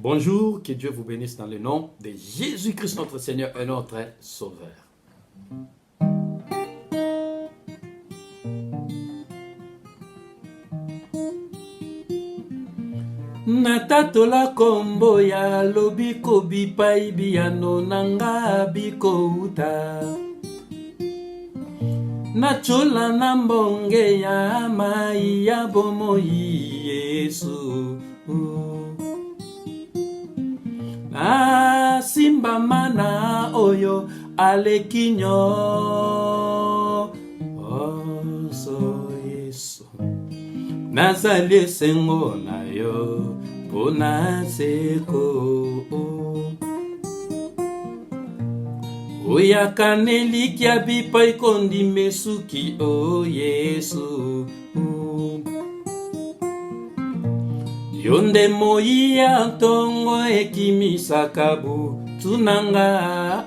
Bonjour, que Dieu vous bénisse dans le nom de Jésus-Christ notre Seigneur et notre Sauveur. Natatola kombo ya lobiko bipai biano nanga biko uta Nachola na mbonge ya mai ya bomoi Yesu Na simba mana oyo alekinyo Oso Yesu Nazali sengo na yo Pona seko Oya kaneli kia bipa ikondi mesuki o Yesu Yonde moi ya tongo ekimisa kabu tunanga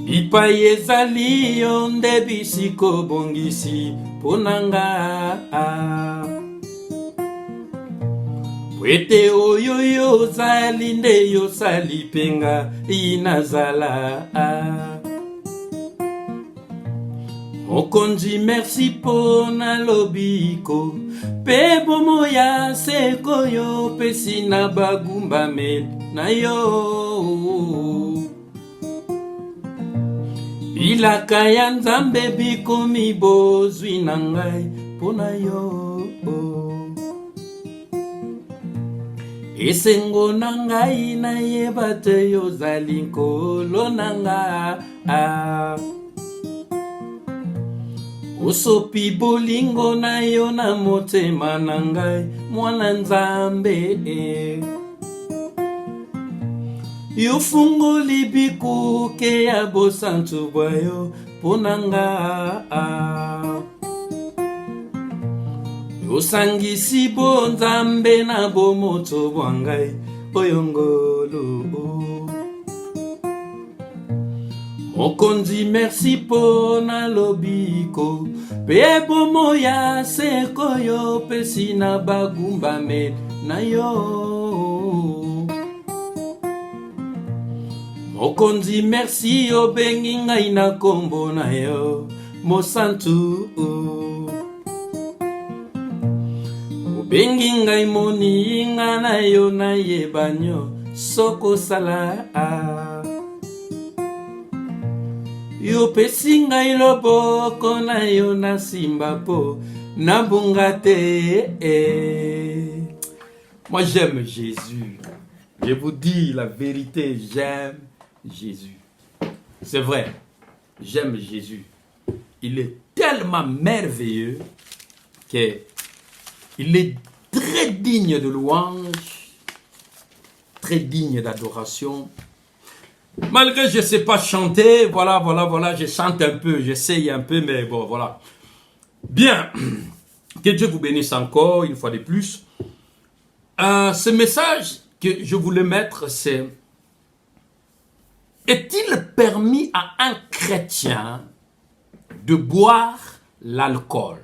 Bipa yezali yonde bisiko bongisi ponanga Wete oyo yo zali nde yo sali penga inazala Mokonzi merci pona lobiko Pe bomo ya seko yo pesi na bagumba med na yo Bilaka ya nzambe bikomi bozwi na ngai pona yo Esengo na ngai na yeba te yo zali nkolo na nga Osopi bolingo na yo na motema na ngai mwana nzambe Yo fungoli bikuke ya bosantu bwayo pona nga Osangisi bo nzambe na bo moto bwangai oyongolo Mokonzi merci pona lobiko Pe bomo ya seko yo pesi na bagumba med na yo Mokonzi merci obengi ngai na kombo na yo Mosantu Bengi ngai moni nga na yo na yebanyo soko sala Yo pesi ngai loboko na yo na simba po na bungate Moi j'aime Jésus. Je vous dis la vérité, j'aime Jésus. C'est vrai, j'aime Jésus. Il est tellement merveilleux que il est très digne de louange, très digne d'adoration. Malgré que je ne sais pas chanter, voilà, je chante un peu, j'essaye un peu, mais bon, voilà. Bien, que Dieu vous bénisse encore, une fois de plus. Ce message que je voulais mettre, c'est: est-il permis à un chrétien de boire l'alcool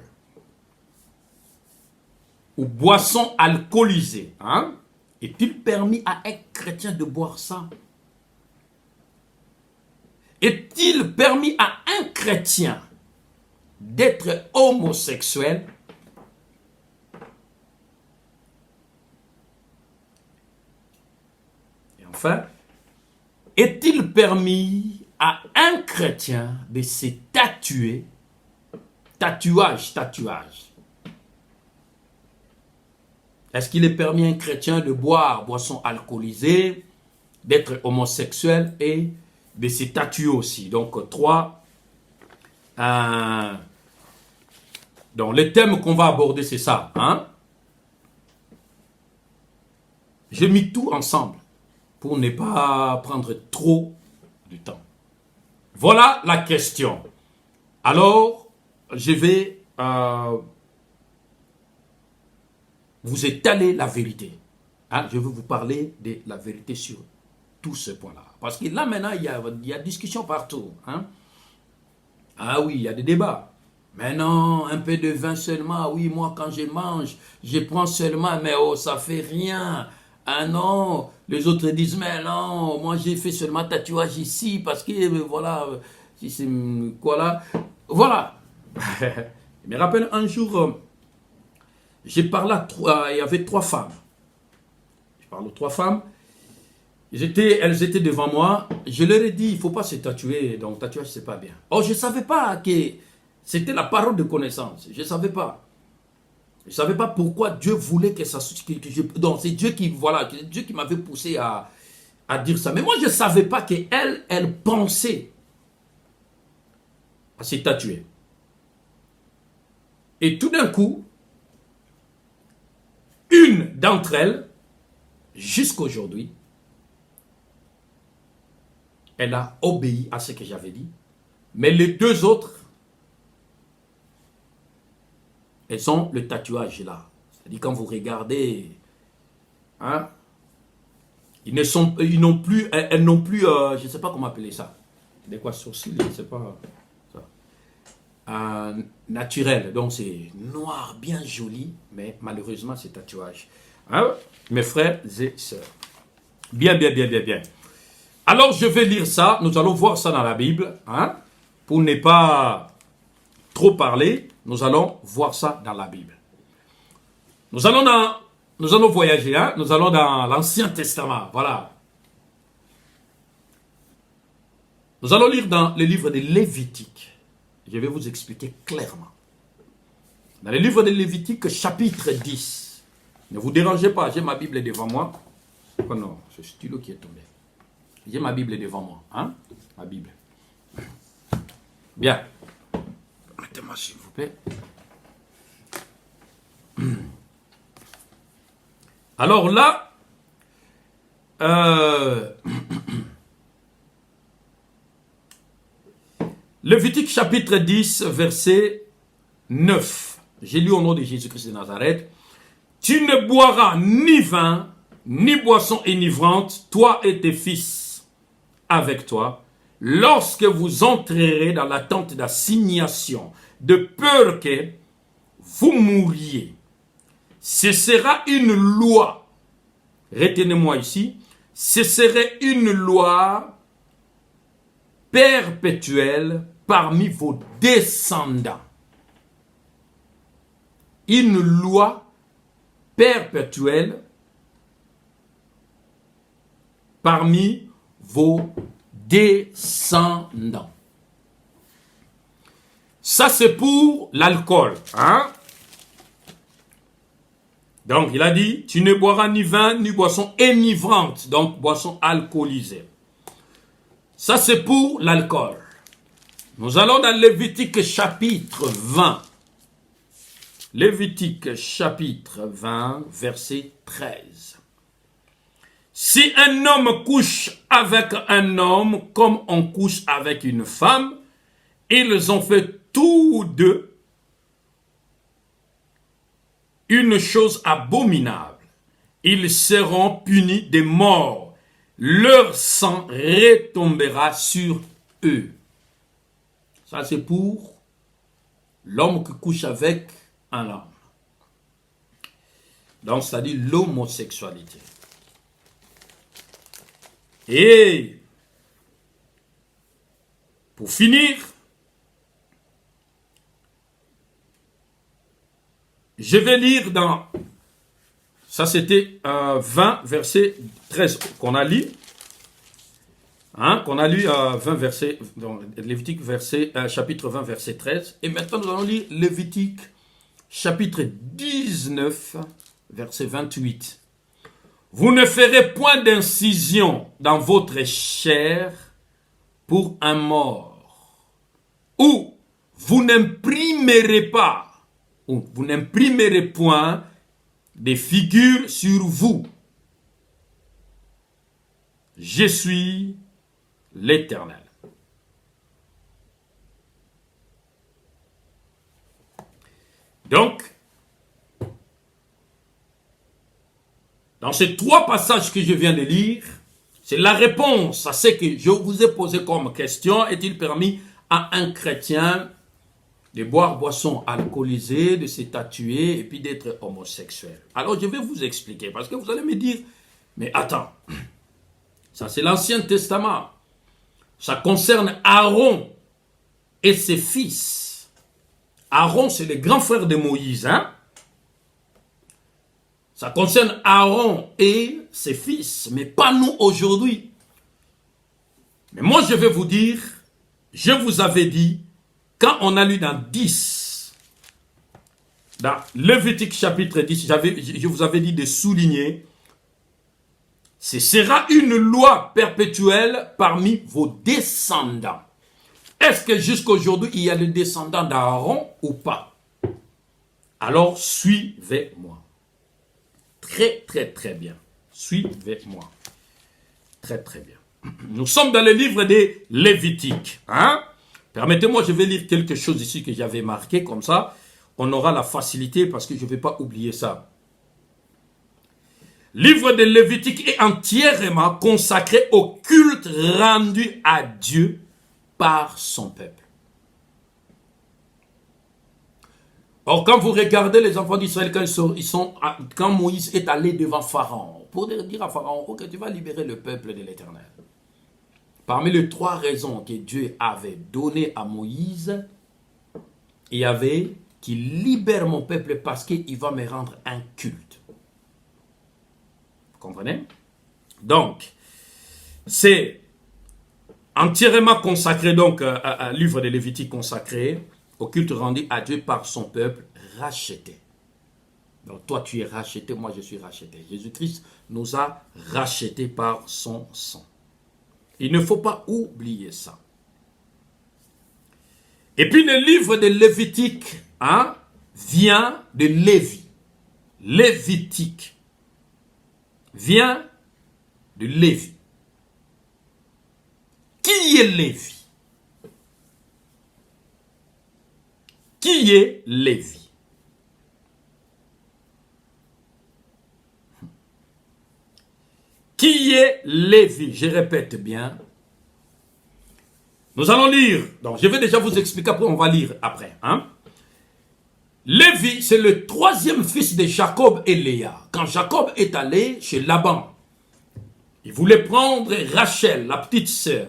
ou boisson alcoolisée, hein? Est-il permis à un chrétien de boire ça? Est-il permis à un chrétien d'être homosexuel? Et enfin, est-il permis à un chrétien de se tatouer? Tatouage. Est-ce qu'il est permis à un chrétien de boire boisson alcoolisée, d'être homosexuel et de se tatouer aussi? Donc, trois. Donc, le thème qu'on va aborder, c'est ça. Hein? J'ai mis tout ensemble pour ne pas prendre trop de temps. Voilà la question. Alors, je vais vous étaler la vérité. Hein? Je vais vous parler de la vérité sur tout ce point-là. Parce que là, maintenant, il y a discussion partout. Hein? Ah oui, il y a des débats. Mais non, un peu de vin seulement. Oui, moi, quand je mange, je prends seulement, mais oh, ça fait rien. Ah non, les autres disent, mais non, moi, j'ai fait seulement tatouage ici, parce que, voilà, si c'est quoi là. Voilà. Je me rappelle un jour, j'ai parlé il y avait 3 femmes. Je parle aux 3 femmes. Elles étaient devant moi. Je leur ai dit, il ne faut pas se tatouer. Donc, tatouage, c'est pas bien. Oh, je ne savais pas que c'était la parole de connaissance. Je ne savais pas. Je ne savais pas pourquoi Dieu voulait que ça... donc, c'est Dieu qui, voilà, Dieu qui m'avait poussé à dire ça. Mais moi, je ne savais pas qu'elle, elle pensait à se tatouer. Et tout d'un coup, une d'entre elles, jusqu'à aujourd'hui, elle a obéi à ce que j'avais dit. Mais les 2 autres, elles ont le tatouage là. C'est-à-dire quand vous regardez, hein, elles n'ont plus, je ne sais pas comment appeler ça. Des quoi, sourcils, je ne sais pas. Ça. Naturel, donc c'est noir, bien joli, mais malheureusement c'est tatouage. Hein? Mes frères et sœurs. Bien, bien, bien, bien, bien. Alors je vais lire ça, nous allons voir ça dans la Bible, hein? Pour ne pas trop parler, nous allons voir ça dans la Bible. Nous allons voyager, hein? Nous allons dans l'Ancien Testament, voilà. Nous allons lire dans le livre de Lévitique. Je vais vous expliquer clairement. Dans le livre de Lévitique, chapitre 10. Ne vous dérangez pas, j'ai ma Bible devant moi. Oh non, c'est le stylo qui est tombé. J'ai ma Bible devant moi, hein? Ma Bible. Bien. Mettez-moi s'il vous plaît. Alors là, Lévitique chapitre 10, verset 9. J'ai lu au nom de Jésus-Christ de Nazareth. Tu ne boiras ni vin, ni boisson enivrante, toi et tes fils avec toi, lorsque vous entrerez dans la tente d'assignation, de peur que vous mouriez. Ce sera une loi. Retenez-moi ici. Ce serait une loi perpétuelle parmi vos descendants. Une loi perpétuelle parmi vos descendants. Ça, c'est pour l'alcool. Hein? Donc, il a dit, tu ne boiras ni vin, ni boisson enivrante, donc boisson alcoolisée. Ça, c'est pour l'alcool. Nous allons dans Lévitique chapitre 20. Lévitique chapitre 20, verset 13. Si un homme couche avec un homme comme on couche avec une femme, ils ont fait tous deux une chose abominable. Ils seront punis de mort. Leur sang retombera sur eux. Ça, c'est pour l'homme qui couche avec un homme. Donc, c'est-à-dire l'homosexualité. Et pour finir, je vais lire dans, ça c'était 20 verset 13 qu'on a lu, hein, qu'on a lu 20 versets, dans Lévitique chapitre 20 verset 13, et maintenant nous allons lire Lévitique chapitre 19 verset 28. Vous ne ferez point d'incision dans votre chair pour un mort, ou vous n'imprimerez pas, ou vous n'imprimerez point des figures sur vous. Je suis l'Éternel. Donc, dans ces 3 passages que je viens de lire, c'est la réponse à ce que je vous ai posé comme question. Est-il permis à un chrétien de boire boissons alcoolisées, de se tatouer et puis d'être homosexuel. Alors je vais vous expliquer parce que vous allez me dire, mais attends, ça c'est l'Ancien Testament. Ça concerne Aaron et ses fils. Aaron c'est le grand frère de Moïse, hein? Ça concerne Aaron et ses fils, mais pas nous aujourd'hui. Mais moi je vais vous dire, je vous avais dit, quand on a lu dans 10, dans Lévitique chapitre 10, je vous avais dit de souligner, ce sera une loi perpétuelle parmi vos descendants. Est-ce que jusqu'à aujourd'hui, il y a des descendants d'Aaron ou pas? Alors, suivez-moi. Très, très, très bien. Suivez-moi. Très, très bien. Nous sommes dans le livre des Lévitiques, hein? Permettez-moi, je vais lire quelque chose ici que j'avais marqué, comme ça, on aura la facilité parce que je ne vais pas oublier ça. Livre de Lévitique est entièrement consacré au culte rendu à Dieu par son peuple. Or, quand vous regardez les enfants d'Israël, quand Moïse est allé devant Pharaon, pour dire à Pharaon, ok, tu vas libérer le peuple de l'Éternel. Parmi les 3 raisons que Dieu avait données à Moïse, il y avait qu'il libère mon peuple parce qu'il va me rendre un culte. Vous comprenez? Donc, c'est entièrement consacré, donc, un livre de Lévitique consacré au culte rendu à Dieu par son peuple racheté. Donc, toi, tu es racheté, moi, je suis racheté. Jésus-Christ nous a rachetés par son sang. Il ne faut pas oublier ça. Et puis le livre de Lévitique, hein, vient de Lévi. Lévitique vient de Lévi. Qui est Lévi? Qui est Lévi? Qui est Lévi? Je répète bien. Nous allons lire. Donc, je vais déjà vous expliquer, après on va lire après. Hein? Lévi, c'est le 3e fils de Jacob et Léa. Quand Jacob est allé chez Laban, il voulait prendre Rachel, la petite sœur.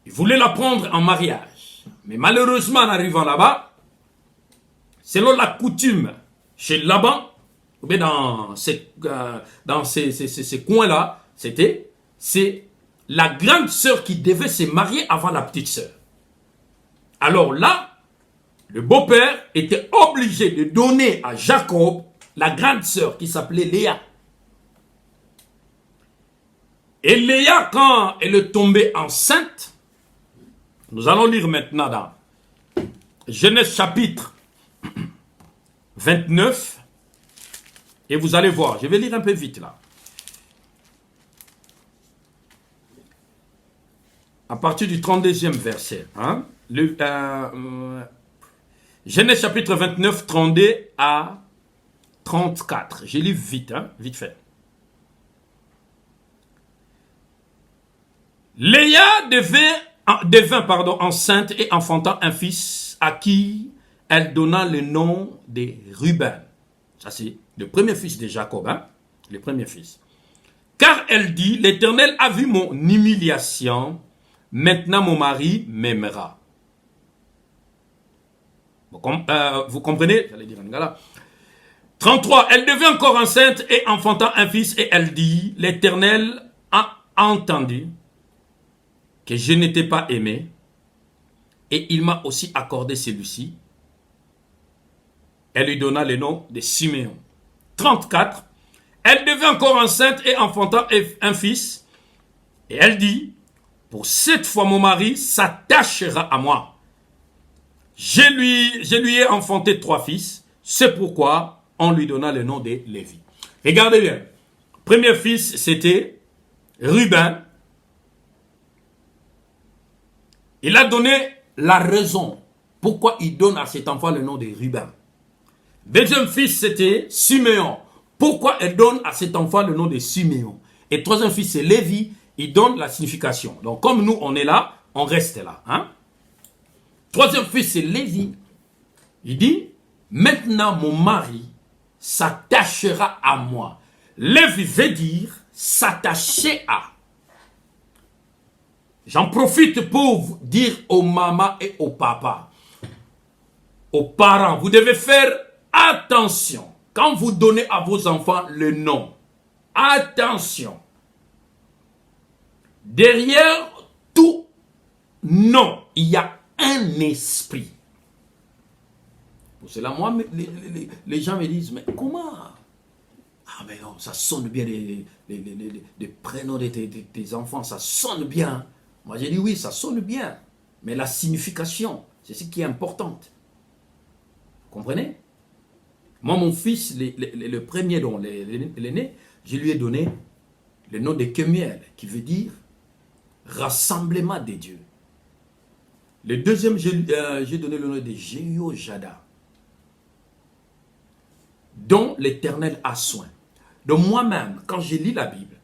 Il voulait la prendre en mariage. Mais malheureusement, en arrivant là-bas, selon la coutume chez Laban, dans ces coins-là, c'est la grande sœur qui devait se marier avant la petite sœur. Alors là, le beau-père était obligé de donner à Jacob la grande sœur qui s'appelait Léa. Et Léa, quand elle est tombée enceinte, nous allons lire maintenant dans Genèse chapitre 29. Et vous allez voir, je vais lire un peu vite là. À partir du 32e verset. Hein? Genèse chapitre 29, 32 à 34. Je lis vite, hein? Vite fait. Léa devint enceinte et enfantant un fils à qui elle donna le nom de Ruben. Ça c'est le premier fils de Jacob, hein? Le premier fils. Car elle dit, l'Éternel a vu mon humiliation, maintenant mon mari m'aimera. Vous comprenez? J'allais dire en Lingala. 33. Elle devint encore enceinte et enfantant un fils et elle dit, l'Éternel a entendu que je n'étais pas aimé et il m'a aussi accordé celui-ci. Elle lui donna le nom de Siméon. 34. Elle devint encore enceinte et enfantant un fils. Et elle dit, pour cette fois mon mari s'attachera à moi. Je lui ai enfanté 3 fils. C'est pourquoi on lui donna le nom de Lévi. Regardez bien. Premier fils, c'était Ruben. Il a donné la raison pourquoi il donne à cet enfant le nom de Ruben. Deuxième fils, c'était Siméon. Pourquoi elle donne à cet enfant le nom de Siméon? Et troisième fils, c'est Lévi. Il donne la signification. Donc, comme nous, on est là, on reste là. Hein? Troisième fils, c'est Lévi. Il dit, maintenant mon mari s'attachera à moi. Lévi veut dire s'attacher à. J'en profite pour dire aux mamans et aux papas, aux parents, vous devez faire attention. Quand vous donnez à vos enfants le nom, attention. Derrière tout nom, il y a un esprit. Pour cela, moi, les gens me disent, mais comment? Ah, mais non, ça sonne bien, les prénoms de tes enfants, ça sonne bien. Moi, j'ai dit, oui, ça sonne bien. Mais la signification, c'est ce qui est important. Vous comprenez? Moi, mon fils, le premier, dont l'aîné, je lui ai donné le nom de Kemuel, qui veut dire rassemblement des dieux. Le deuxième, j'ai donné le nom de Jéhojada, dont l'Éternel a soin. Donc moi-même, quand je lis la Bible,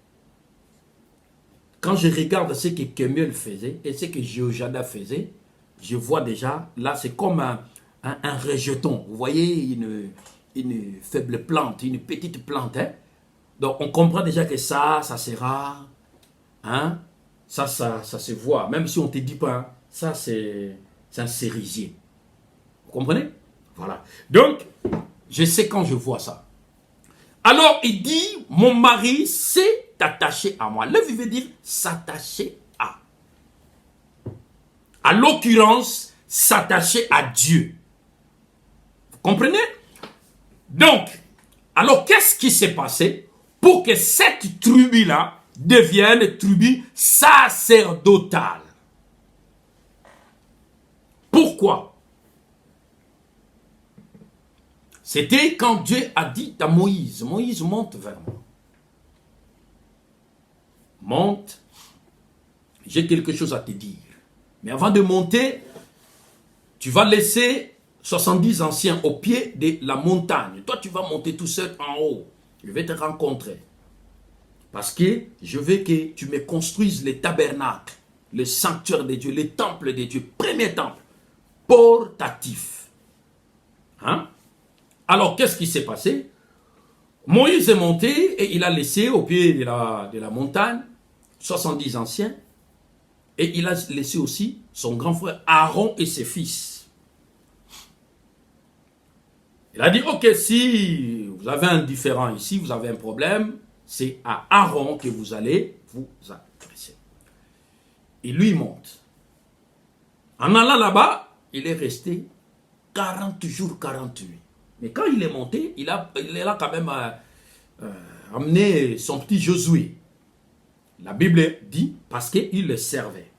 quand je regarde ce que Kemuel faisait et ce que Jéhojada faisait, je vois déjà, là c'est comme un rejeton. Vous voyez une faible plante, une petite plante. Hein? Donc on comprend déjà que ça sera, hein? Ça se voit. Même si on ne te dit pas, hein? Ça c'est un cerisier. Vous comprenez? Voilà. Donc, je sais quand je vois ça. Alors, il dit, mon mari s'est attaché à moi. Le veut dire s'attacher à. À l'occurrence, s'attacher à Dieu. Vous comprenez? Donc, alors qu'est-ce qui s'est passé pour que cette tribu-là devienne tribu sacerdotale? Pourquoi? C'était quand Dieu a dit à Moïse, Moïse, monte vers moi. Monte, j'ai quelque chose à te dire. Mais avant de monter, tu vas laisser 70 anciens au pied de la montagne. Toi, tu vas monter tout seul en haut. Je vais te rencontrer. Parce que je veux que tu me construises les tabernacles, le sanctuaire de Dieu, les temples de Dieu, premier temple, portatif. Hein? Alors, qu'est-ce qui s'est passé? Moïse est monté et il a laissé au pied de la montagne 70 anciens. Et il a laissé aussi son grand frère Aaron et ses fils. Il a dit, ok, si vous avez un différend ici, vous avez un problème, c'est à Aaron que vous allez vous adresser. Et lui, il monte. En allant là-bas, il est resté 40 jours, 40 nuits. Mais quand il est monté, il a quand même amené son petit Josué. La Bible dit parce qu'il le servait.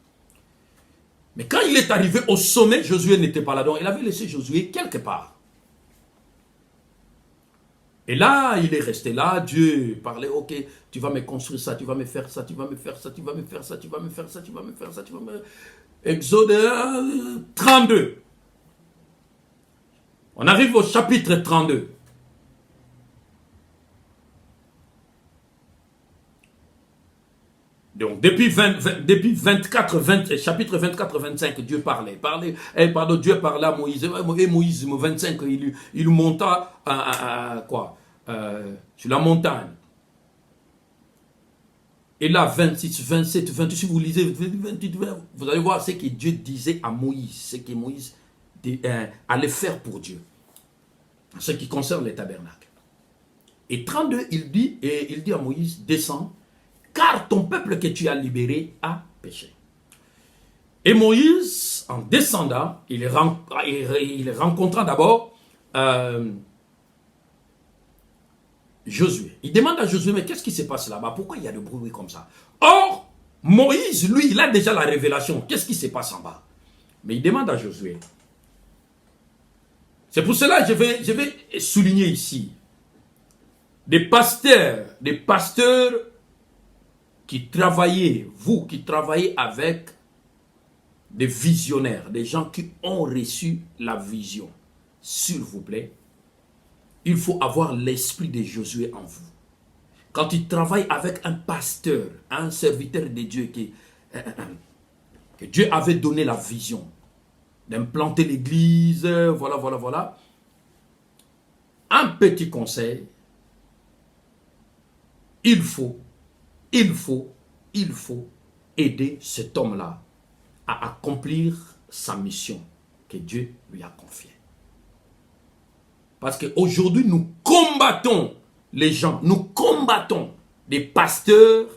Mais quand il est arrivé au sommet, Josué n'était pas là. Donc il avait laissé Josué quelque part. Et là, il est resté là. Dieu parlait, ok, tu vas me construire ça, tu vas me faire ça, tu vas me faire ça, tu vas me faire ça, tu vas me faire ça, tu vas me faire ça, tu vas me... Exode 32. On arrive au chapitre 32. Donc, depuis 24, chapitre 24-25, Dieu parlait. Dieu parlait à Moïse. Et Moïse, 25, il monta sur la montagne. Et là, 26, 27, 28, si vous lisez, 28, vous allez voir ce que Dieu disait à Moïse, ce que Moïse allait faire pour Dieu, en ce qui concerne les tabernacles. Et 32, il dit à Moïse, descends, car ton peuple que tu as libéré a péché. Et Moïse, en descendant, il rencontra d'abord Josué. Il demande à Josué, mais qu'est-ce qui se passe là-bas? Pourquoi il y a de bruit comme ça? Or, Moïse, lui, il a déjà la révélation. Qu'est-ce qui se passe en bas? Mais il demande à Josué. C'est pour cela que je vais souligner ici. Des pasteurs qui travaillez, vous qui travaillez avec des visionnaires, des gens qui ont reçu la vision, s'il vous plaît, il faut avoir l'esprit de Josué en vous. Quand il travaille avec un pasteur, un serviteur de Dieu que Dieu avait donné la vision, d'implanter l'église, voilà, voilà, voilà. Un petit conseil, il faut aider cet homme-là à accomplir sa mission que Dieu lui a confiée. Parce qu'aujourd'hui, nous combattons les gens, nous combattons des pasteurs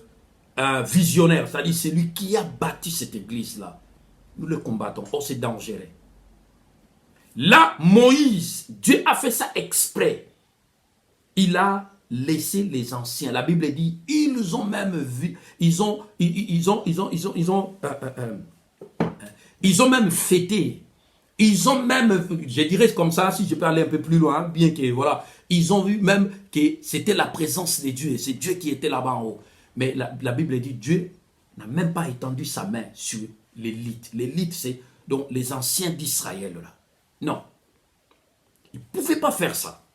visionnaires, c'est-à-dire celui qui a bâti cette église-là. Nous le combattons. Oh, c'est dangereux. Là, Moïse, Dieu a fait ça exprès. Il a laissé les anciens. La Bible dit, ils ont même vu, ils ont même fêté. Ils ont même, je dirais comme ça, si je peux aller un peu plus loin, bien que voilà, ils ont vu même que c'était la présence de Dieu. C'est Dieu qui était là-bas en haut. Mais la Bible dit, Dieu n'a même pas étendu sa main sur l'élite. L'élite, c'est donc les anciens d'Israël là. Non. Il ne pouvait pas faire ça.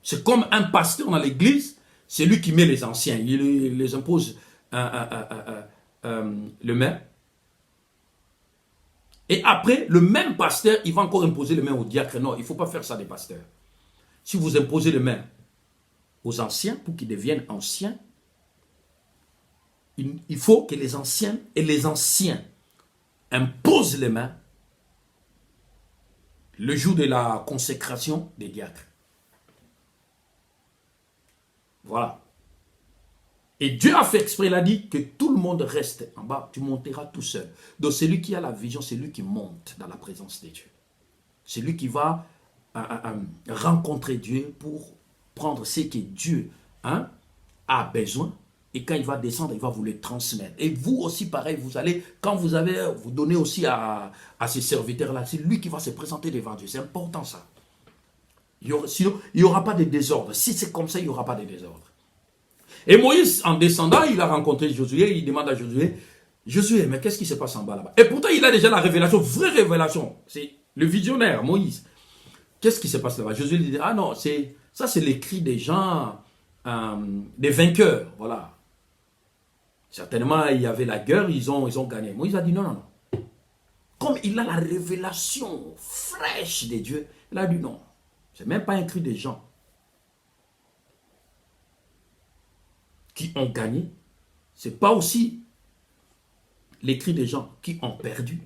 C'est comme un pasteur dans l'église, c'est lui qui met les anciens. Il les impose le main. Et après, le même pasteur, il va encore imposer les mains aux diacres. Non, il ne faut pas faire ça des pasteurs. Si vous imposez les mains aux anciens pour qu'ils deviennent anciens, il faut que les anciens et les anciens imposent les mains le jour de la consécration des diacres. Voilà. Et Dieu a fait exprès, il a dit que tout le monde reste en bas, tu monteras tout seul. Donc celui qui a la vision, c'est lui qui monte dans la présence de Dieu. C'est lui qui va rencontrer Dieu pour prendre ce que Dieu a besoin. Et quand il va descendre, il va vous le transmettre. Et vous aussi, pareil, vous allez, quand vous donnez aussi à ces serviteurs-là, c'est lui qui va se présenter devant Dieu. C'est important ça. Sinon, il n'y aura pas de désordre. Si c'est comme ça, il n'y aura pas de désordre. Et Moïse, en descendant, il a rencontré Josué. Il demande à Josué, Josué, mais qu'est-ce qui se passe en bas là-bas? Et pourtant, il a déjà la révélation, vraie révélation. C'est le visionnaire, Moïse. Qu'est-ce qui se passe là-bas? Josué lui dit, ah non, ça c'est les cris des gens, des vainqueurs. Voilà. Certainement, il y avait la guerre, ils ont gagné. Moïse a dit, non, non, non. Comme il a la révélation fraîche de Dieu, il a dit non. Ce n'est même pas un cri des gens qui ont gagné. Ce n'est pas aussi les cris des gens qui ont perdu.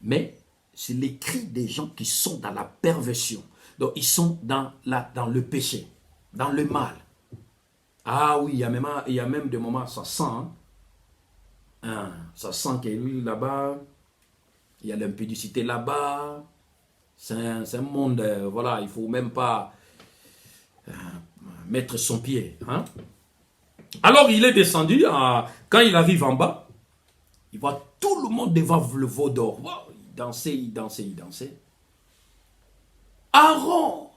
Mais c'est les cris des gens qui sont dans la perversion. Donc ils sont dans le péché, dans le mal. Ah oui, il y a même des moments, ça sent. Ça sent que lui là-bas, il y a l'impudicité là-bas. C'est un monde, voilà, il ne faut même pas mettre son pied. Alors il est descendu, quand il arrive en bas, il voit tout le monde devant le veau d'or. Wow, il dansait, il dansait, il dansait. Aaron,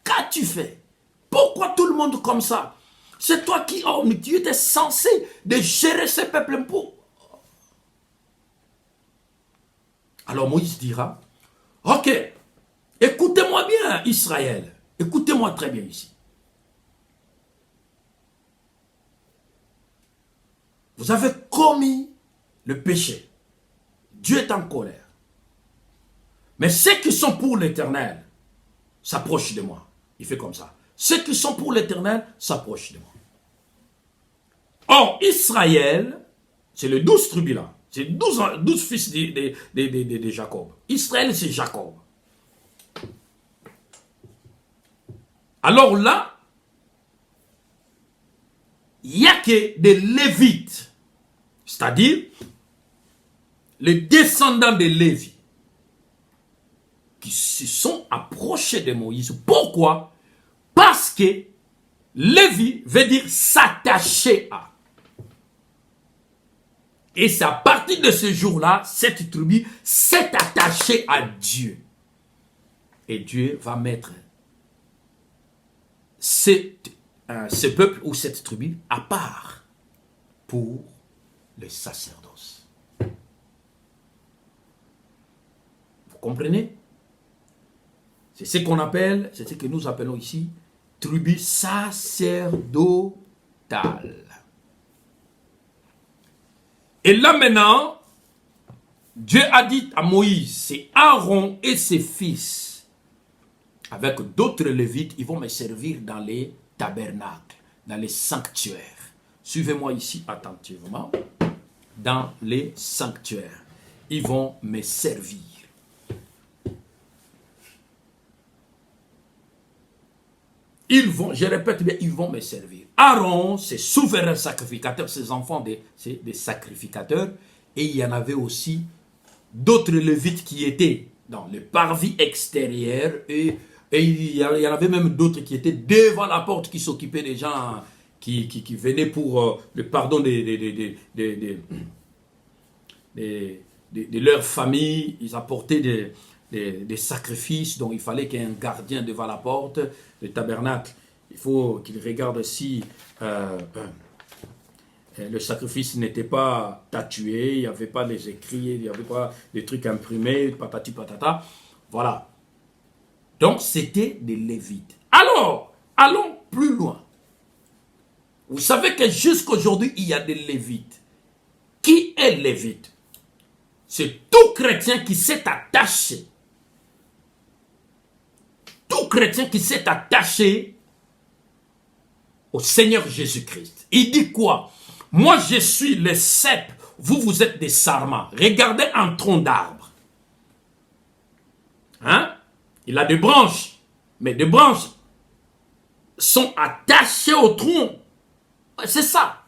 qu'as-tu fait? Pourquoi tout le monde comme ça? C'est toi qui, oh, mais tu étais censé de gérer ce peuple pour. Alors Moïse dira, ok, écoutez-moi bien Israël, écoutez-moi très bien ici. Vous avez commis le péché. Dieu est en colère. Mais ceux qui sont pour l'Éternel s'approchent de moi. Il fait comme ça. Ceux qui sont pour l'Éternel s'approchent de moi. Or, Israël, c'est les 12 tribus là. C'est 12 fils de Jacob. Israël, c'est Jacob. Alors là, il n'y a que des Lévites, c'est-à-dire les descendants de Lévi, qui se sont approchés de Moïse. Pourquoi? Parce que Lévi veut dire s'attacher à. Et c'est à partir de ce jour-là, cette tribu s'est attachée à Dieu. Et Dieu va mettre ce peuple ou cette tribu à part pour le sacerdoce. Vous comprenez? C'est ce qu'on appelle, c'est ce que nous appelons ici, tribu sacerdotale. Et là maintenant, Dieu a dit à Moïse, c'est Aaron et ses fils, avec d'autres Lévites, ils vont me servir dans les tabernacles, dans les sanctuaires. Suivez-moi ici attentivement. Dans les sanctuaires, ils vont me servir. Ils vont, je répète bien, ils vont me servir. Aaron, c'est souverain sacrificateur, ses enfants, c'est des sacrificateurs. Et il y en avait aussi d'autres Lévites qui étaient dans le parvis extérieur. Et il y en avait même d'autres qui étaient devant la porte, qui s'occupaient des gens qui venaient pour le pardon de leur famille. Ils apportaient des sacrifices, donc il fallait qu'il y ait un gardien devant la porte, le tabernacle. Il faut qu'il regarde si le sacrifice n'était pas tatoué, il n'y avait pas les écrits, il n'y avait pas des trucs imprimés, patati patata. Voilà. Donc c'était des Lévites. Alors, allons plus loin. Vous savez que jusqu'à aujourd'hui, il y a des Lévites. Qui est Lévite? C'est tout chrétien qui s'est attaché. Tout chrétien qui s'est attaché au Seigneur Jésus-Christ. Il dit quoi? Moi, je suis le cep, vous êtes des sarments. Regardez un tronc d'arbre. Hein? Il a des branches, mais des branches sont attachées au tronc. C'est ça.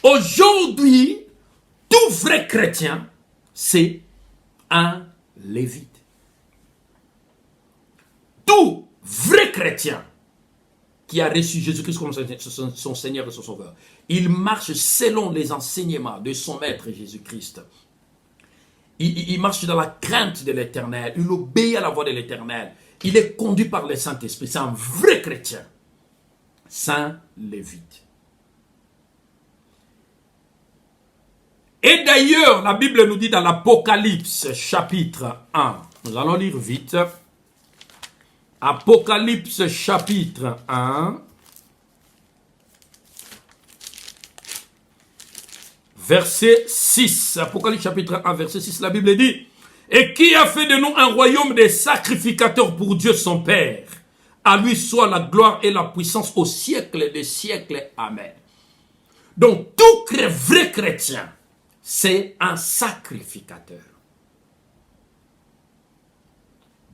Aujourd'hui, tout vrai chrétien, c'est un Lévite. Tout vrai chrétien qui a reçu Jésus-Christ comme son Seigneur et son Sauveur, il marche selon les enseignements de son Maître Jésus-Christ. Il marche dans la crainte de l'Éternel, il obéit à la voix de l'Éternel, il est conduit par le Saint-Esprit, c'est un vrai chrétien. Saint Lévite. Et d'ailleurs, la Bible nous dit dans l'Apocalypse chapitre 1, nous allons lire vite. Apocalypse chapitre 1, verset 6. Apocalypse chapitre 1, verset 6, la Bible dit: et qui a fait de nous un royaume des sacrificateurs pour Dieu son Père. À lui soit la gloire et la puissance au siècle des siècles. Amen. Donc, tout vrai chrétien, c'est un sacrificateur.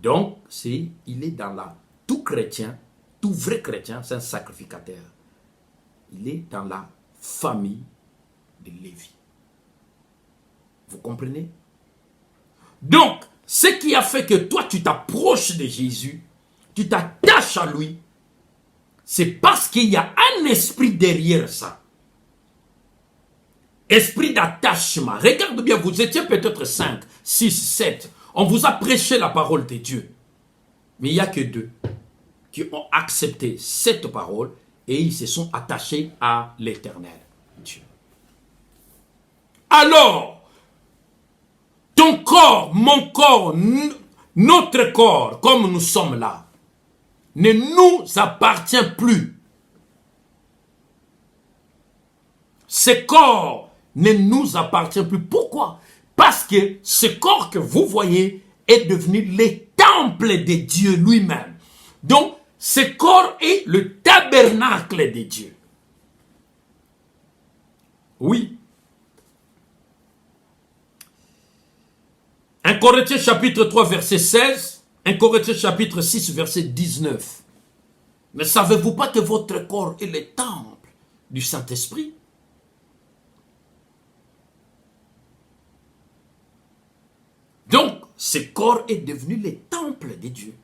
Donc, il est dans la... Tout chrétien, tout vrai chrétien, c'est un sacrificateur. Il est dans la famille de Lévi. Vous comprenez? Donc, ce qui a fait que toi, tu t'approches de Jésus, tu t'attaches à lui, c'est parce qu'il y a un esprit derrière ça. Esprit d'attachement. Regarde bien, vous étiez peut-être 5, 6, 7. On vous a prêché la parole de Dieu. Mais il n'y a que 2 qui ont accepté cette parole et ils se sont attachés à l'Éternel Dieu. Alors, ton corps, mon corps, notre corps, comme nous sommes là, ne nous appartient plus. Ce corps ne nous appartient plus. Pourquoi? Parce que ce corps que vous voyez est devenu le temple de Dieu lui-même. Donc, ce corps est le tabernacle de Dieu. Oui. 1 Corinthiens chapitre 3 verset 16, 1 Corinthiens chapitre 6 verset 19. Ne savez-vous pas que votre corps est le temple du Saint-Esprit? Donc, ce corps est devenu le temple de Dieu.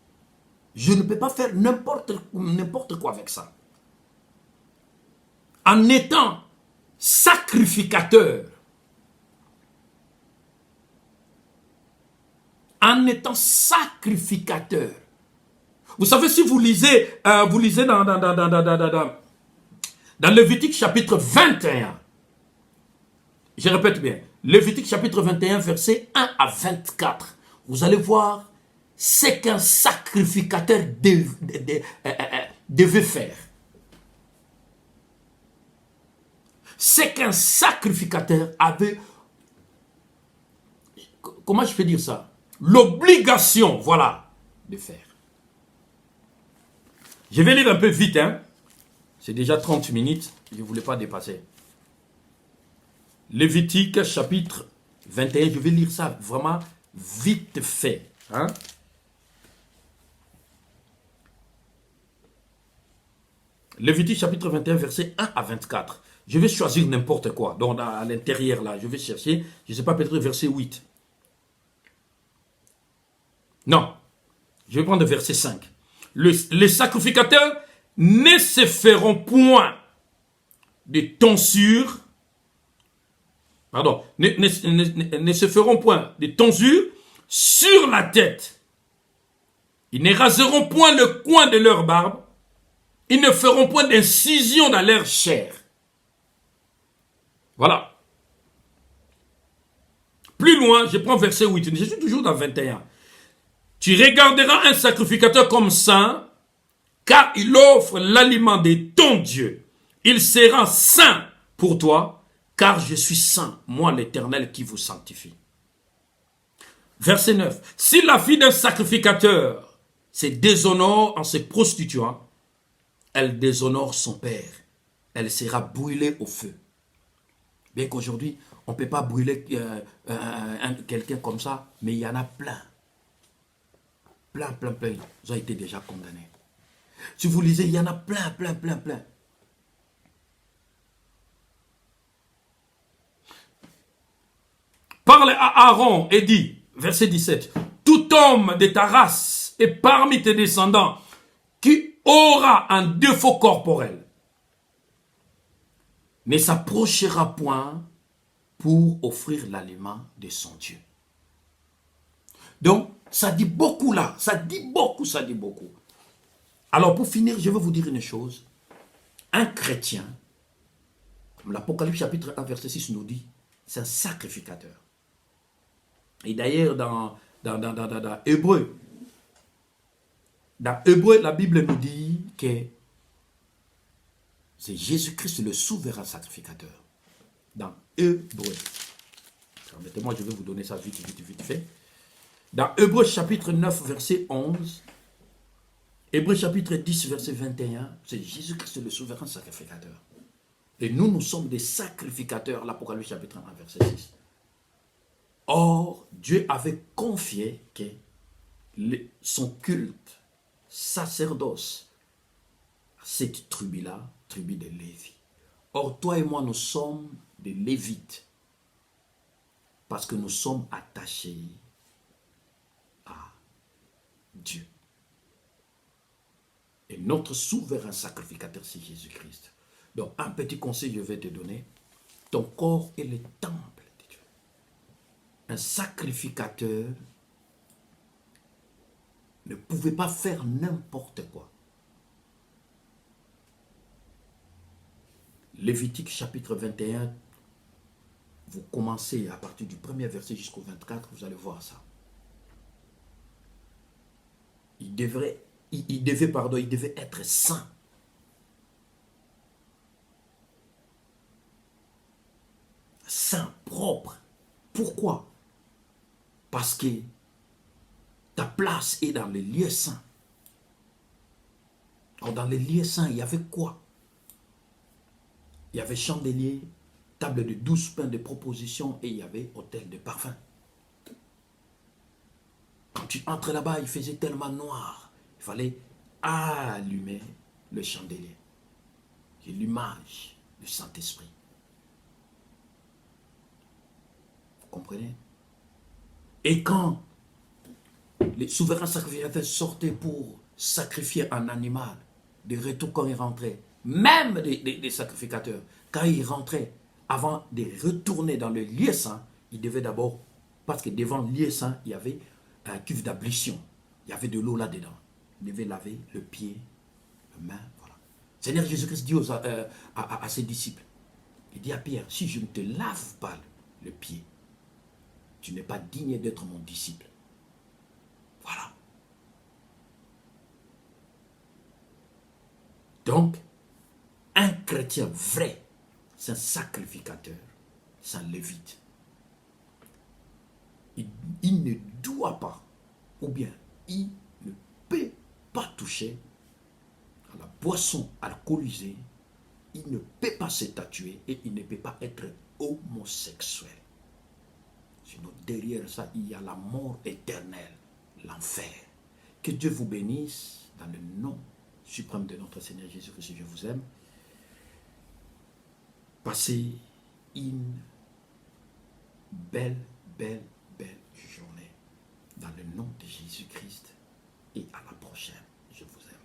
Je ne peux pas faire n'importe quoi avec ça. En étant sacrificateur, vous savez, si vous lisez, dans Lévitique chapitre 21, je répète bien, Lévitique chapitre 21, verset 1 à 24, vous allez voir ce qu'un sacrificateur devait faire. Ce qu'un sacrificateur avait comment je peux dire ça? L'obligation, voilà, de faire. Je vais lire un peu vite, hein. C'est déjà 30 minutes, je ne voulais pas dépasser. Lévitique, chapitre 21, je vais lire ça vraiment vite fait. Hein? Lévitique, chapitre 21, verset 1 à 24. Je vais choisir n'importe quoi. Donc, à l'intérieur, là, je vais chercher, je ne sais pas, peut-être verset 8. Non, je vais prendre verset 5. Les sacrificateurs ne se feront point de tonsure, pardon, ne se feront point de tonsure sur la tête. Ils ne raseront point le coin de leur barbe. Ils ne feront point d'incision dans leur chair. Voilà. Plus loin, je prends verset 8. Je suis toujours dans 21. Tu regarderas un sacrificateur comme saint, car il offre l'aliment de ton Dieu. Il sera saint pour toi, car je suis saint, moi l'Éternel qui vous sanctifie. Verset 9. Si la fille d'un sacrificateur se déshonore en se prostituant, elle déshonore son père. Elle sera brûlée au feu. Bien qu'aujourd'hui, on ne peut pas brûler quelqu'un comme ça, mais il y en a plein. Plein. Ils ont été déjà condamnés. Si vous lisez, il y en a plein. Parle à Aaron et dit, verset 17, tout homme de ta race et parmi tes descendants qui aura un défaut corporel ne s'approchera point pour offrir l'aliment de son Dieu. Donc, ça dit beaucoup là, ça dit beaucoup. Alors, pour finir, je vais vous dire une chose. Un chrétien, comme l'Apocalypse chapitre 1, verset 6 nous dit, c'est un sacrificateur. Et d'ailleurs, dans Hébreu, la Bible nous dit que c'est Jésus-Christ le souverain sacrificateur. Dans Hébreu. Permettez-moi, je vais vous donner ça vite fait. Dans Hébreu chapitre 9, verset 11, Hébreu chapitre 10, verset 21, c'est Jésus-Christ le souverain sacrificateur. Et nous sommes des sacrificateurs, l'Apocalypse chapitre 1, verset 6. Or, Dieu avait confié que son culte, sacerdoce, à cette tribu-là, tribu de Lévi. Or, toi et moi, nous sommes des Lévites. Parce que nous sommes attachés à Dieu. Et notre souverain sacrificateur, c'est Jésus-Christ. Donc, un petit conseil que je vais te donner. Ton corps est le temple de Dieu. Un sacrificateur ne pouvait pas faire n'importe quoi. Lévitique chapitre 21, vous commencez à partir du premier verset jusqu'au 24, vous allez voir ça. Il devait être saint. Saint, propre. Pourquoi? Parce que ta place est dans les lieux saints. Alors dans les lieux saints, il y avait quoi? Il y avait chandelier, table de 12 pains de proposition et il y avait autel de parfum. Quand tu entres là-bas, il faisait tellement noir. Il fallait allumer le chandelier. C'est l'image du Saint-Esprit. Vous comprenez? Et quand les souverains sacrificateurs sortaient pour sacrifier un animal, de retour quand ils rentraient, même des sacrificateurs, quand ils rentraient, avant de retourner dans le lieu saint, ils devaient d'abord, parce que devant le lieu saint, il y avait un cuve d'ablution. Il y avait de l'eau là-dedans. Ils devaient laver le pied, la main, voilà. Seigneur Jésus-Christ dit à ses disciples, il dit à Pierre, si je ne te lave pas le pied, tu n'es pas digne d'être mon disciple. Voilà. Donc, un chrétien vrai, c'est un sacrificateur, c'est un lévite. il ne doit pas, ou bien il ne peut pas toucher à la boisson alcoolisée, il ne peut pas se tatouer et il ne peut pas être homosexuel. Sinon, derrière ça, il y a la mort éternelle, l'enfer. Que Dieu vous bénisse dans le nom suprême de notre Seigneur Jésus-Christ. Je vous aime. Passez une belle journée dans le nom de Jésus-Christ et à la prochaine. Je vous aime.